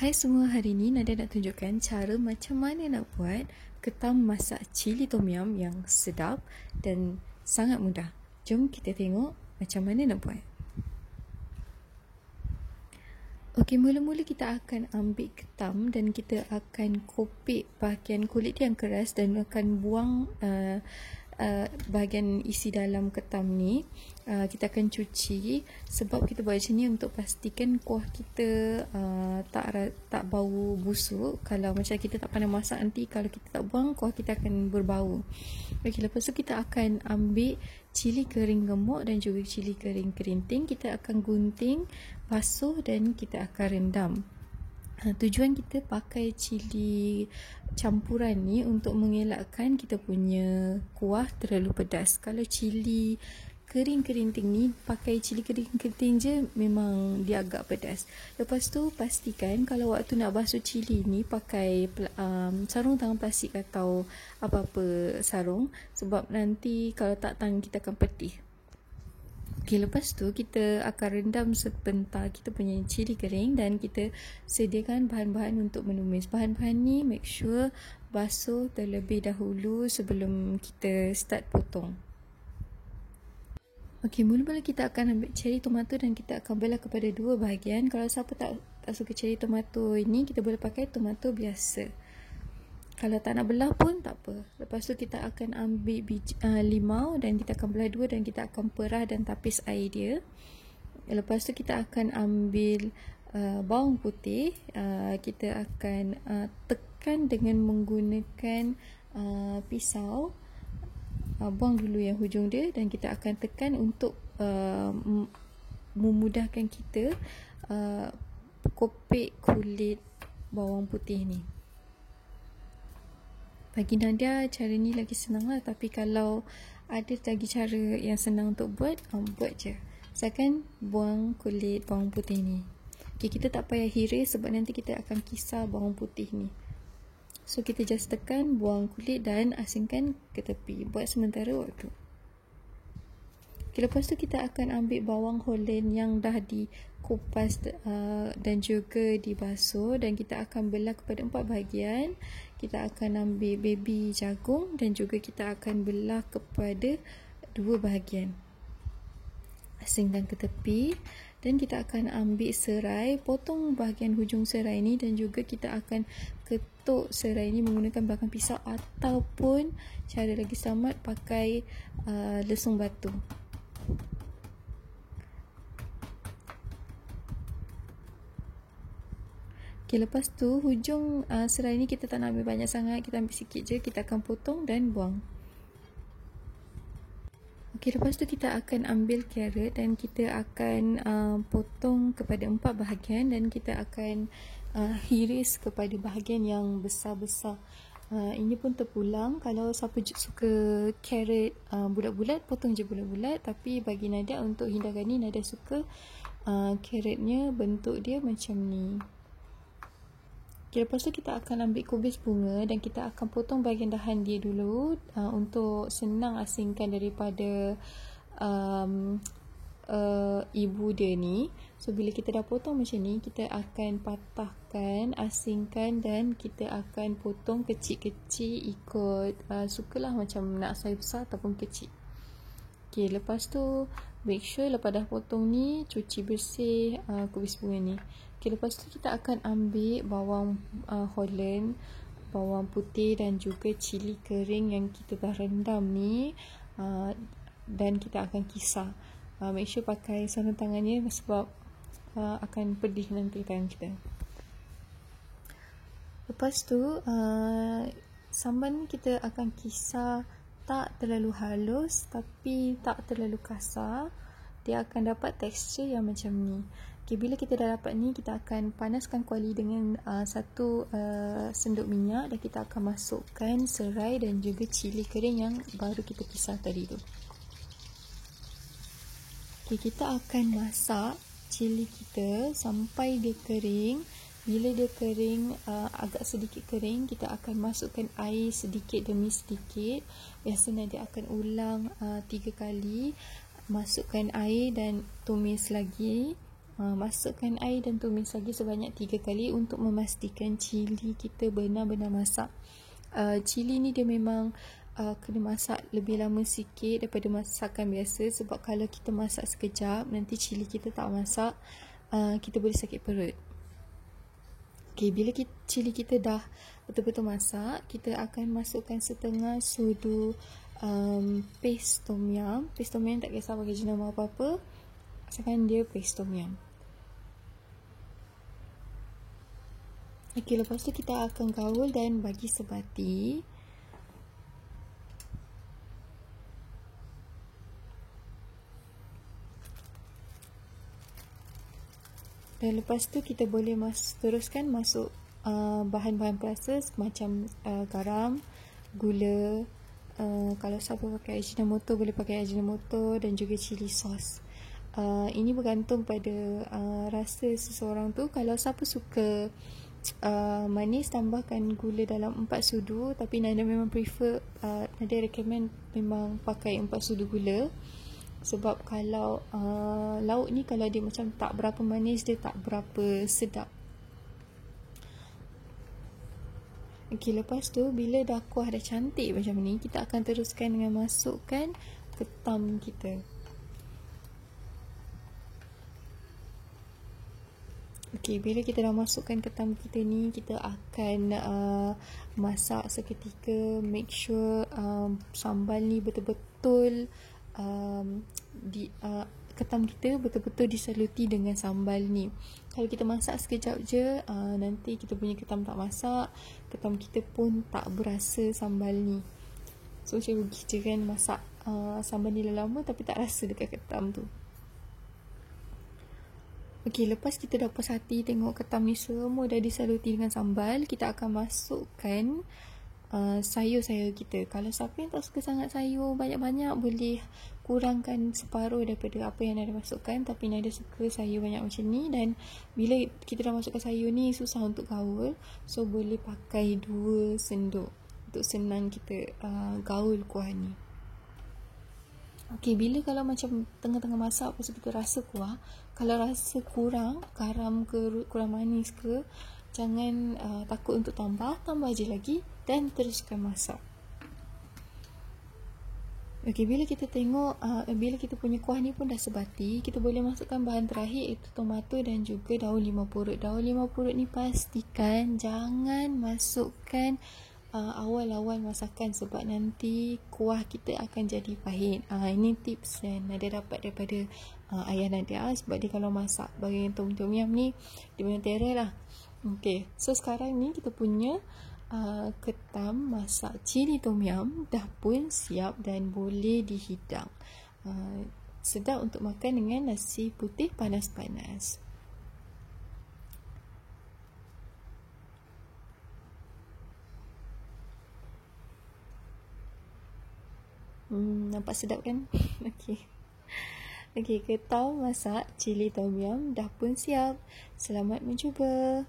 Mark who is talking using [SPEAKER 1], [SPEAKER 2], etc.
[SPEAKER 1] Hai semua, hari ni Nadia nak tunjukkan cara macam mana nak buat ketam masak cili tom yum yang sedap dan sangat mudah. Jom kita tengok macam mana nak buat. Okey, mula-mula kita akan ambil ketam dan kita akan kopek bahagian kulit dia yang keras dan akan buang bahagian isi dalam ketam ni. Kita akan cuci. Sebab kita buat macam ni untuk pastikan kuah kita tak bau busuk. Kalau macam kita tak pandai masak, nanti kalau kita tak buang, kuah kita akan berbau. Okey, lepas tu kita akan ambil cili kering gemuk dan juga cili kering kerinting. Kita akan gunting, basuh dan kita akan rendam. Tujuan kita pakai cili campuran ni untuk mengelakkan kita punya kuah terlalu pedas. Kalau cili kering kerinting ni, pakai cili kering kerinting je, memang dia agak pedas. Lepas tu pastikan kalau waktu nak basuh cili ni pakai sarung tangan plastik atau apa-apa sarung, sebab nanti kalau tak, tangan kita akan pedih. Okey, lepas tu kita akan rendam sebentar kita punya cili kering dan kita sediakan bahan-bahan untuk menumis. Bahan-bahan ni make sure basuh terlebih dahulu sebelum kita start potong. Okey, mula-mula kita akan ambil cherry tomato dan kita akan belah kepada dua bahagian. Kalau siapa tak suka cherry tomato ini, kita boleh pakai tomato biasa. Kalau tak nak belah pun tak apa. Lepas tu kita akan ambil limau dan kita akan belah dua dan kita akan perah dan tapis air dia. Lepas tu kita akan ambil bawang putih. Kita akan tekan dengan menggunakan pisau. Buang dulu yang hujung dia dan kita akan tekan untuk memudahkan kita kopek kulit bawang putih ni. Bagi Nadia, cara ni lagi senang lah. Tapi kalau ada lagi cara yang senang untuk buat, buat je. Saya akan buang kulit bawang putih ni. Okay, kita tak payah hiris sebab nanti kita akan kisar bawang putih ni. So, kita just tekan, buang kulit dan asingkan ke tepi. Buat sementara waktu. Okay, lepas tu kita akan ambil bawang Holland yang dah dikupas dan juga dibasuh. Dan kita akan belah kepada 4 bahagian. Kita akan ambil baby jagung dan juga kita akan belah kepada 2 bahagian. Asingkan ke tepi. Dan kita akan ambil serai, potong bahagian hujung serai ni dan juga kita akan ketuk serai ni menggunakan belakang pisau ataupun cara lagi selamat pakai lesung batu. Okay, lepas tu hujung serai ni kita tak nak ambil banyak sangat, kita ambil sikit je, kita akan potong dan buang. Okay, lepas tu kita akan ambil carrot dan kita akan potong kepada 4 bahagian dan kita akan hiris kepada bahagian yang besar-besar. Ini pun terpulang. Kalau siapa suka carrot bulat-bulat, potong je bulat-bulat. Tapi bagi Nadia, untuk hindarkan ni, Nadia suka carrotnya bentuk dia macam ni. Okay, lepas tu kita akan ambil kubis bunga dan kita akan potong bahagian dahan dia dulu untuk senang asingkan daripada ibu dia ni. So, bila kita dah potong macam ni, kita akan patahkan, asingkan dan kita akan potong kecil-kecil ikut sukalah, macam nak saiz besar ataupun kecil. Okay, lepas tu make sure lepas dah potong ni, cuci bersih kubis bunga ni. Okay, lepas tu kita akan ambil bawang Holland, bawang putih dan juga cili kering yang kita dah rendam ni dan kita akan kisar. Make sure pakai sarung tangannya sebab akan pedih nanti tangan kita. Lepas tu sambal ni kita akan kisar tak terlalu halus tapi tak terlalu kasar. Dia akan dapat tekstur yang macam ni. Okay, bila kita dah dapat ni, kita akan panaskan kuali dengan 1 sendok minyak dan kita akan masukkan serai dan juga cili kering yang baru kita kisar tadi tu. Okay, kita akan masak cili kita sampai dia kering. Bila dia kering, agak sedikit kering, kita akan masukkan air sedikit demi sedikit. Biasanya dia akan ulang 3 kali. Masukkan air dan tumis lagi Masukkan air dan tumis lagi sebanyak 3 kali untuk memastikan cili kita benar-benar masak. Cili ni dia memang kena masak lebih lama sikit daripada masakan biasa, sebab kalau kita masak sekejap nanti cili kita tak masak, kita boleh sakit perut. Okay, bila cili kita dah betul-betul masak, kita akan masukkan setengah sudu paste tom yum. Paste tom yum tak kisah bagi jenama apa-apa, asalkan dia paste tom yum. Okay, lepas tu kita akan gaul dan bagi sebati. Dan lepas tu kita boleh teruskan masuk bahan-bahan perasa macam garam, gula, kalau siapa pakai Ajinomoto boleh pakai Ajinomoto, dan juga chili sauce. Ini bergantung pada rasa seseorang tu. Kalau siapa suka manis, tambahkan gula dalam 4 sudu, tapi Nadia memang prefer, Nadia recommend memang pakai 4 sudu gula, sebab kalau lauk ni kalau dia macam tak berapa manis, dia tak berapa sedap. Okay, lepas tu bila dah kuah dah cantik macam ni, kita akan teruskan dengan masukkan ketam kita. Okay, bila kita dah masukkan ketam kita ni, kita akan masak seketika. Make sure sambal ni betul-betul ketam kita betul-betul disaluti dengan sambal ni. Kalau kita masak sekejap je, nanti kita punya ketam tak masak, ketam kita pun tak berasa sambal ni. So macam rugi je kan masak sambal ni lama tapi tak rasa dekat ketam tu. Okey, lepas kita dah puas hati tengok ketam ni semua dah disaluti dengan sambal, kita akan masukkan sayur-sayur kita. Kalau siapa yang tak suka sangat sayur banyak-banyak, boleh kurangkan separuh daripada apa yang Nadia masukkan. Tapi Nadia suka sayur banyak macam ni, dan bila kita dah masukkan sayur ni susah untuk gaul, so boleh pakai 2 sendok untuk senang kita gaul kuah ni. Okey, bila kalau macam tengah-tengah masak lepas tu kita rasa kuah, kalau rasa kurang garam ke kurang manis ke, jangan takut untuk tambah je lagi dan teruskan masak. Okey, bila kita tengok bila kita punya kuah ni pun dah sebati, kita boleh masukkan bahan terakhir, iaitu tomato dan juga daun limau purut. Daun limau purut ni pastikan jangan masukkan awal-awal masakan, sebab nanti kuah kita akan jadi pahit. Ini tips yang Nadia dapat daripada ayah Nadia, sebab dia kalau masak bagian tom yum ni dia memang terror lah. Okay, so sekarang ni kita punya ketam masak cili tom yum dah pun siap dan boleh dihidang. Sedap untuk makan dengan nasi putih panas-panas. Nampak sedap kan? Okey, ketam masak cili tom yum dah pun siap. Selamat mencuba.